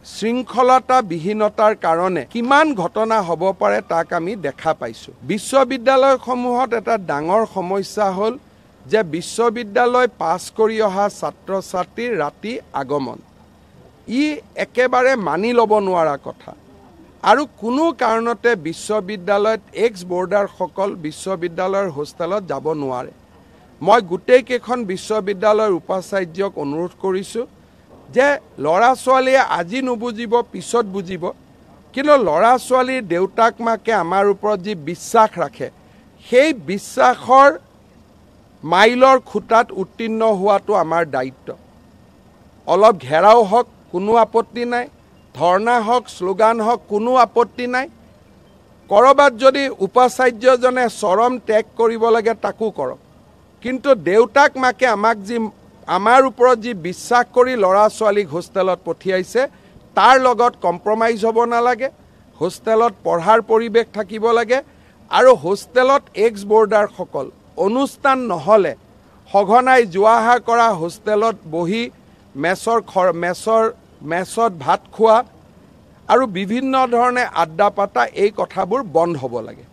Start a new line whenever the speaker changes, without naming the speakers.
শৃংখলতা বিহীনতাৰ কাৰণে কিমান ঘটনা হ'ব পাৰে তাক আমি দেখা পাইছোঁ। বিশ্ববিদ্যালয়সমূহত এটা ডাঙৰ সমস্যা হ'ল যে বিশ্ববিদ্যালয় পাছ কৰি অহা ছাত্ৰ ছাত্ৰীৰ ৰাতি আগমন ই একেবাৰে মানি ল'ব নোৱাৰা কথা। আৰু কোনো কাৰণতে বিশ্ববিদ্যালয়ত এক্স বৰ্ডাৰসকল বিশ্ববিদ্যালয়ৰ হোষ্টেলত যাব নোৱাৰে। মই গোটেইকেইখন বিশ্ববিদ্যালয়ৰ উপাচাৰ্যক অনুৰোধ কৰিছোঁ যে ল'ৰা ছোৱালীয়ে আজি নুবুজিব পিছত বুজিব, কিন্তু ল'ৰা ছোৱালীৰ দেউতাক মাকে আমাৰ ওপৰত যি বিশ্বাস ৰাখে সেই বিশ্বাসৰ মাইলৰ খুঁটাত উত্তীৰ্ণ হোৱাটো আমাৰ দায়িত্ব। অলপ ঘেৰাও হওক কোনো আপত্তি নাই, ধৰ্ণা হওক শ্লোগান হওক কোনো আপত্তি নাই। ক'ৰবাত যদি উপাচাৰ্যজনে চৰম ত্যাগ কৰিব লাগে তাকো কৰক, কিন্তু দেউতাক মাকে আমাৰ ওপৰত যি বিশ্বাস কৰি ল'ৰা ছোৱালীক হোষ্টেলত পঠিয়াইছে তাৰ লগত কম্প্ৰমাইজ হ'ব নালাগে। হোষ্টেলত পঢ়াৰ পৰিৱেশ থাকিব লাগে আৰু হোষ্টেলত এক্স বৰ্ডাৰসকল অনুষ্ঠান নহ'লে সঘনাই যোৱা অহা কৰা, হোষ্টেলত বহি মেছত ভাত খোৱা আৰু বিভিন্ন ধৰণে আড্ডা পাতা এই কথাবোৰ বন্ধ হ'ব লাগে।